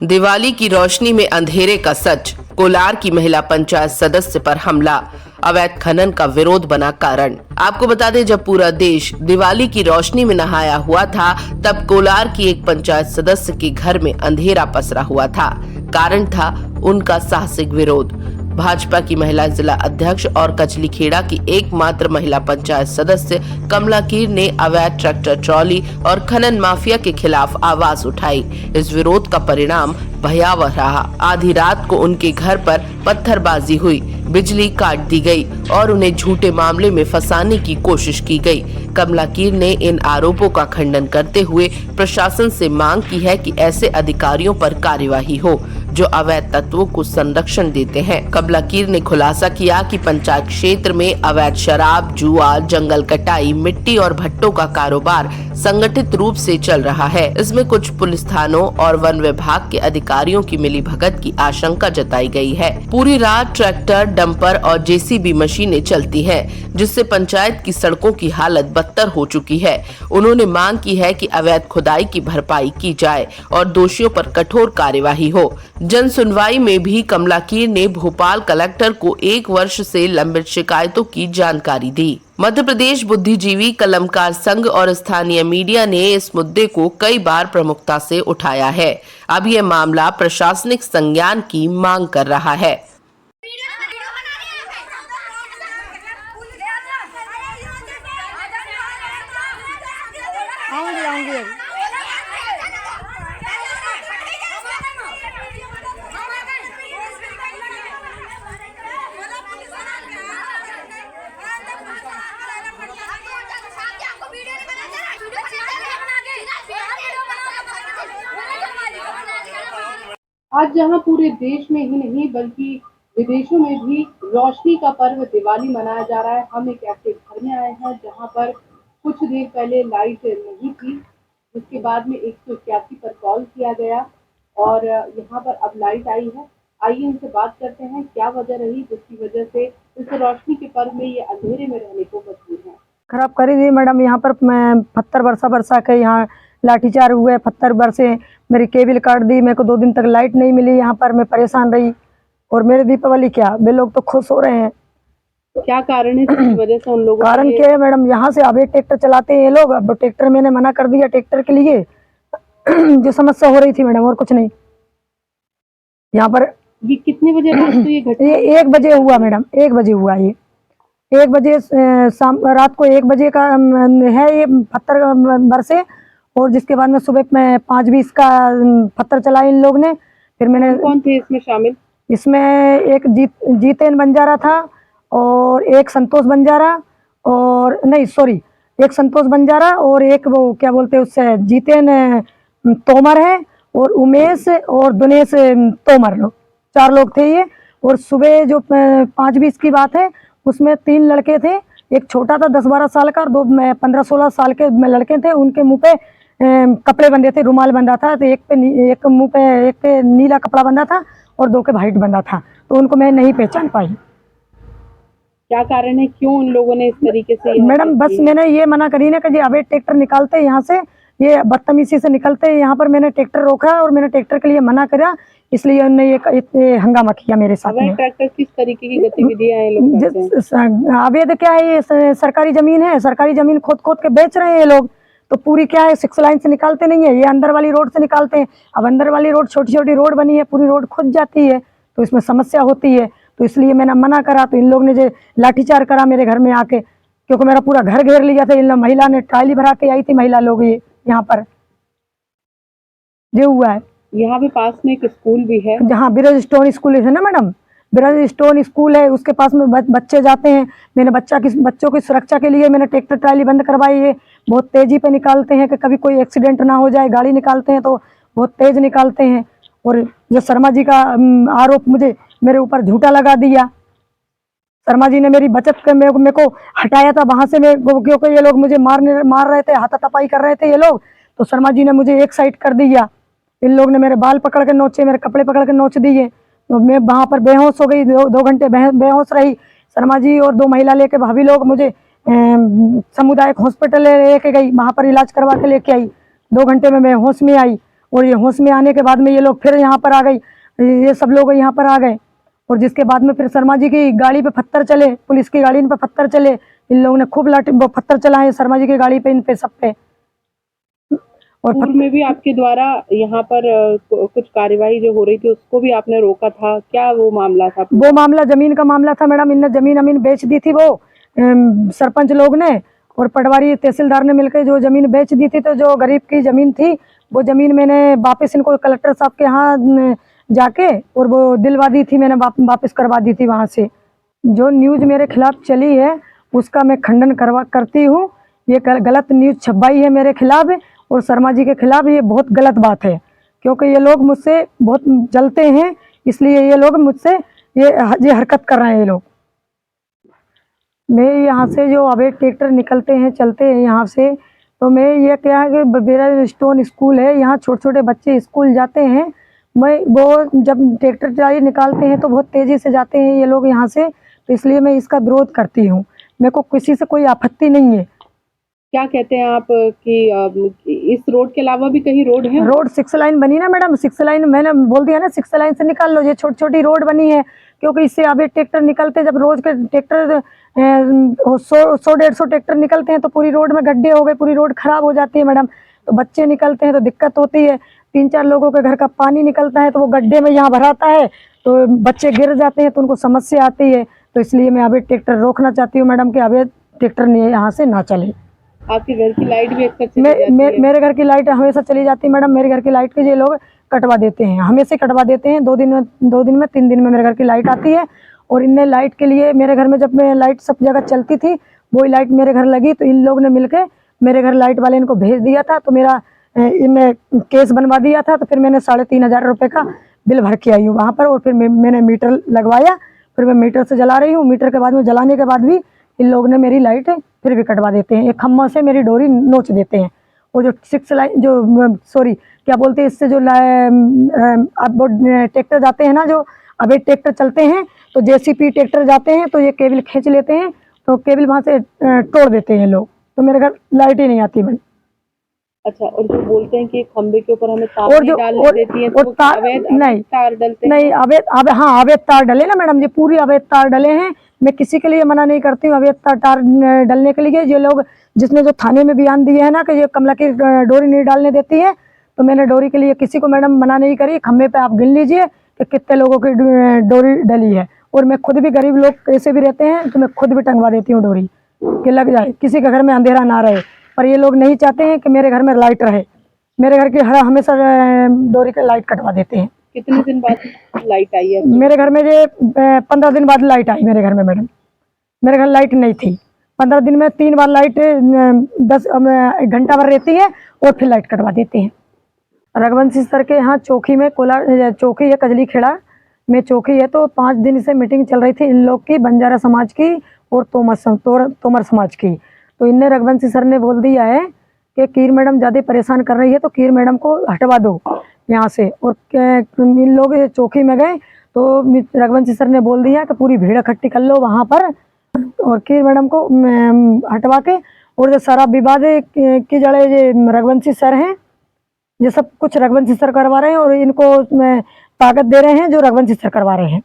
दिवाली की रोशनी में अंधेरे का सच, कोलार की महिला पंचायत सदस्य पर हमला, अवैध खनन का विरोध बना कारण। आपको बता दें, जब पूरा देश दिवाली की रोशनी में नहाया हुआ था, तब कोलार की एक पंचायत सदस्य के घर में अंधेरा पसरा हुआ था। कारण था उनका साहसिक विरोध। भाजपा की महिला जिला अध्यक्ष और कचलीखेड़ा की एकमात्र महिला पंचायत सदस्य कमला कीर ने अवैध ट्रैक्टर ट्रॉली और खनन माफिया के खिलाफ आवाज उठाई। इस विरोध का परिणाम भयावह रहा। आधी रात को उनके घर पर पत्थरबाजी हुई, बिजली काट दी गई और उन्हें झूठे मामले में फंसाने की कोशिश की गई। कमला कीर ने इन आरोपों का खंडन करते हुए प्रशासन से मांग की है कि ऐसे अधिकारियों पर कार्यवाही हो जो अवैध तत्वों को संरक्षण देते हैं। कमला कीर ने खुलासा किया कि पंचायत क्षेत्र में अवैध शराब, जुआ, जंगल कटाई, मिट्टी और भट्टों का कारोबार संगठित रूप से चल रहा है। इसमें कुछ पुलिस थानों और वन विभाग के अधिकारियों की मिलीभगत की आशंका जताई गई है। पूरी रात ट्रैक्टर, डंपर और जेसीबी मशीनें चलती हैं, जिससे पंचायत की सड़कों की हालत बदतर हो चुकी है। उन्होंने मांग की है कि अवैध खुदाई की भरपाई की जाए और दोषियों पर कठोर कार्यवाही हो। जन सुनवाई में भी कमला कीर ने भोपाल कलेक्टर को 1 वर्ष से लंबित शिकायतों की जानकारी दी। मध्य प्रदेश बुद्धिजीवी कलमकार संघ और स्थानीय मीडिया ने इस मुद्दे को कई बार प्रमुखता से उठाया है। अब यह मामला प्रशासनिक संज्ञान की मांग कर रहा है। आज जहां पूरे देश में ही नहीं बल्कि विदेशों में भी रोशनी का पर्व दिवाली मनाया जा रहा है, हम एक ऐसे घर में आए हैं जहां पर कुछ देर पहले लाइट नहीं थी, जिसके बाद में 181 पर कॉल किया गया और यहां पर अब लाइट आई है। आइए इनसे बात करते हैं क्या वजह रही जिसकी वजह से इस रोशनी के पर्व में ये अंधेरे में रहने को मजबूर है। खराब करी थी मैडम, यहाँ पर मैं पत्थर बरसा के यहाँ लाठीचार्ज हुए, पत्थर बरसे, मेरी केबल काट दी, मेरे को 2 दिन तक लाइट नहीं मिली, यहाँ पर मैं परेशान रही। और मेरे दीपावली क्या, वे लोग तो खुश हो रहे हैं। क्या कारण है जिसकी वजह से उन लोगों कारण क्या है मैडम, यहाँ से अभी ट्रैक्टर चलाते हैं ये लोग। अब ट्रैक्टर मैंने मना कर दिया ट्रैक्टर के लिए जो समस्या हो रही थी मैडम, और कुछ नहीं। यहाँ पर ये कितने बजे रात को ये घटना? ये 1 बजे हुआ मैडम, 1 बजे हुआ। ये 1 बजे शाम रात को 1 बजे का है ये पत्थर बरसे, और जिसके बाद में सुबह में 5:20 का पत्थर चलाए इन लोग ने। फिर मैंने, कौन थे इसमें शामिल? इसमें एक जीतेन बंजारा था और एक संतोष बंजारा, और नहीं सॉरी, एक संतोष बंजारा और एक वो क्या बोलते हैं उससे जीतेन तोमर है, और उमेश और दिनेश तोमर, लोग 4 लोग थे ये। और सुबह जो 5:20 की बात है उसमें 3 लड़के थे, एक छोटा था 10-12 साल का और 2 15-16 साल के लड़के थे। उनके मुंह पे कपड़े बंधे थे, रुमाल बंधा था, तो एक मुंह पे एक पे नीला कपड़ा बंधा था और 2 के वाइट बंधा था, तो उनको मैं नहीं पहचान पाई। क्या कारण है, क्यों उन लोगों ने इस तरीके से? मैडम बस मैंने ये मना करी ना कि अबे ट्रैक्टर निकालते यहाँ से, ये बदतमीजी से निकलते हैं यहाँ पर। मैंने ट्रैक्टर रोका और मैंने ट्रैक्टर के लिए मना करा, इसलिए उन्होंने ये हंगामा किया मेरे साथ में। ट्रैक्टर किस तरीके की गतिविधियां हैं लोग करते हैं? अवैध क्या है, ये सरकारी जमीन है, सरकारी जमीन खोद के बेच रहे हैं ये लोग। तो पूरी क्या है 6 लाइन से निकालते नहीं है, ये अंदर वाली रोड से निकालते हैं। अब अंदर वाली रोड, छोटी छोटी रोड बनी है, पूरी रोड खुद जाती है, तो इसमें समस्या होती है। तो इसलिए मैंने मना करा, तो इन लोग ने जो लाठीचार्ज करा मेरे घर में आके, क्योंकि मेरा पूरा घर घेर लिया था। इन महिला ने ट्राली भरा के आई थी, महिला लोग ये यहाँ पर जो हुआ है। यहाँ पे पास में एक स्कूल भी है, जहाँ बिरज स्टोन स्कूल है ना मैडम, बिरज स्टोन स्कूल है, उसके पास में बच्चे जाते हैं। मैंने बच्चों की सुरक्षा के लिए मैंने ट्रैक्टर ट्राली बंद करवाई है। बहुत तेजी पे निकालते हैं कि कभी कोई एक्सीडेंट ना हो जाए। गाड़ी निकालते हैं तो बहुत तेज निकालते हैं। और जो शर्मा जी का आरोप मुझे मेरे ऊपर झूठा लगा दिया। शर्मा जी ने मेरी बचत के मेरे को हटाया था वहां से, क्योंकि ये लोग मुझे मार रहे थे, हाथापाई कर रहे थे ये लोग। तो शर्मा जी ने मुझे एक साइड कर दिया। इन लोग ने मेरे बाल पकड़ के नोचे, मेरे कपड़े पकड़ के नोच दिए। तो मैं वहां पर बेहोश हो गई, 2 घंटे बेहोश रही। शर्मा जी और 2 महिला लेके भाभी लोग मुझे सामुदायिक हॉस्पिटल लेके गई, वहां पर इलाज करवा के लेके आई। 2 घंटे में मैं होश में आई और ये होश में आने के बाद में ये लोग फिर यहाँ पर आ गई, ये सब लोग यहाँ पर आ गए। और जिसके बाद में फिर शर्मा जी की गाड़ी पे पत्थर चले, पुलिस की गाड़ी इन पे पत्थर चले, इन लोगों ने खूब पत्थर चलाए शर्मा जी की गाड़ी पे, इन पे सब पे। और पूर्व में भी आपके द्वारा यहाँ पर कुछ कार्यवाही जो हो रही थी उसको भी आपने रोका था, क्या वो मामला था? वो मामला जमीन का मामला था मैडम। इनने जमीन अमीन बेच दी थी वो सरपंच लोग ने और पटवारी तहसीलदार ने मिलकर जो जमीन बेच दी थी। तो जो गरीब की जमीन थी वो जमीन मैंने वापस इनको कलेक्टर साहब के यहाँ जाके और वो दिलवा दी थी, मैंने वापस करवा दी थी वहाँ से। जो न्यूज़ मेरे खिलाफ चली है उसका मैं खंडन करती हूँ। ये गलत न्यूज़ छपाई है मेरे खिलाफ और शर्मा जी के खिलाफ। ये बहुत गलत बात है क्योंकि ये लोग मुझसे बहुत जलते हैं, इसलिए ये लोग मुझसे ये हरकत कर रहे हैं। ये लोग मैं यहाँ से जो अवैध ट्रैक्टर निकलते हैं चलते हैं यहाँ से, तो मैं ये क्या है कि मेरा स्टोन स्कूल है, यहाँ छोटे छोटे बच्चे स्कूल जाते हैं। मैं वो जब ट्रैक्टर ट्राली निकालते हैं तो बहुत तेज़ी से जाते हैं ये लोग यहाँ से, तो इसलिए मैं इसका विरोध करती हूँ। मेरे को किसी से कोई आपत्ति नहीं है। क्या कहते हैं आप कि इस रोड के अलावा भी कहीं रोड है? रोड 6 लाइन बनी ना मैडम, 6 लाइन मैंने बोल दिया ना, 6 लाइन से निकाल लो। ये छोटी छोटी रोड बनी है क्योंकि इससे अभी ट्रैक्टर निकलते, जब रोज के ट्रैक्टर 100-150 ट्रैक्टर निकलते हैं तो पूरी रोड में गड्ढे हो गए, पूरी रोड खराब हो जाती है मैडम। तो बच्चे निकलते हैं तो दिक्कत होती है। 3-4 लोगों के घर का पानी निकलता है तो वो गड्ढे में यहाँ भराता है तो बच्चे गिर जाते हैं तो उनको समस्या आती है। तो इसलिए मैं अभी ट्रैक्टर रोकना चाहती हूँ मैडम कि अभी ट्रैक्टर यहाँ से ना चले। आपके घर की लाइट भी अक्सर चली जाती है? मेरे घर की लाइट हमेशा चली जाती है मैडम। मेरे घर की लाइट के ये लोग कटवा देते हैं, हमेशा कटवा देते हैं। 2 दिन में 3 दिन में मेरे घर की लाइट आती है। और इनने लाइट के लिए मेरे घर में जब मैं लाइट सब जगह चलती थी वही लाइट मेरे घर लगी, तो इन लोग ने मिलकर मेरे घर लाइट वाले इनको भेज दिया था। तो मेरा इनने केस बनवा दिया था। तो फिर मैंने 3,500 रुपये का बिल भर के आई हूँ वहाँ पर। और फिर मैंने मीटर लगवाया, फिर मैं मीटर से जला रही हूँ। मीटर के बाद में जलाने के बाद भी इन लोग ने मेरी लाइट फिर भी कटवा देते हैं। एक खम्भा से मेरी डोरी नोच देते हैं। और जो 6 लाइन जो सॉरी क्या बोलते हैं, इससे जो अब ट्रैक्टर जाते हैं ना, जो अभी ट्रैक्टर चलते हैं तो जेसीपी ट्रैक्टर जाते हैं तो ये केबल खींच लेते हैं, तो केबल वहाँ से तोड़ देते हैं लोग। तो मेरे घर लाइट ही नहीं आती मैडम। अच्छा, और जो बोलते हैं कि खंबे के ऊपर हमें तार और नहीं जो डालने देती है, तो वो अवैध तार डलते हैं? नहीं, अवैध तार डले ना मैडम, ये पूरी अवैध तार डले हैं। मैं किसी के लिए मना नहीं करती हूँ अवैध तार डलने के लिए। ये लोग जिसने जो थाने में बयान दिए है ना कि ये कमला की डोरी नहीं डालने देती है, तो मैंने डोरी के लिए किसी को मैडम मना नहीं करी। खम्भे पे आप गिन लीजिए कि कितने लोगों की डोरी डली है। और मैं खुद भी, गरीब लोग कैसे भी रहते हैं तो मैं खुद भी टंगवा देती हूँ डोरी कि लग जाए, किसी के घर में अंधेरा ना रहे। पर ये लोग नहीं चाहते हैं कि मेरे घर में लाइट रहे। मेरे घर की हमेशा डोरी की लाइट कटवा देते हैं। कितने दिन बाद लाइट आई है? मेरे घर में ये 15 दिन बाद लाइट आई मेरे घर में मैडम। मेरे घर लाइट नहीं थी, 15 दिन में 3 बार लाइट 10 घंटा भर रहती है और फिर लाइट कटवा देते हैं। रघुवंशी सर के यहाँ चौकी में, कोला चौकी है कजली खेड़ा में चौकी है, तो 5 दिन से मीटिंग चल रही थी इन लोग की, बंजारा समाज की और तोमर समाज की। तो इनने रघुवंशी सर ने बोल दिया है कि कीर मैडम ज़्यादा परेशान कर रही है तो कीर मैडम को हटवा दो यहाँ से। और इन लोग चौकी में गए तो रघुवंशी सर ने बोल दिया कि पूरी भीड़ इकट्ठी कर लो वहाँ पर और कीर मैडम को हटवा के। और जो सारा विवाद की जड़े ये रघुवंशी सर हैं, ये सब कुछ रघुवंशी सर करवा रहे हैं और इनको ताकत दे रहे हैं जो रघुवंशी सर करवा रहे हैं।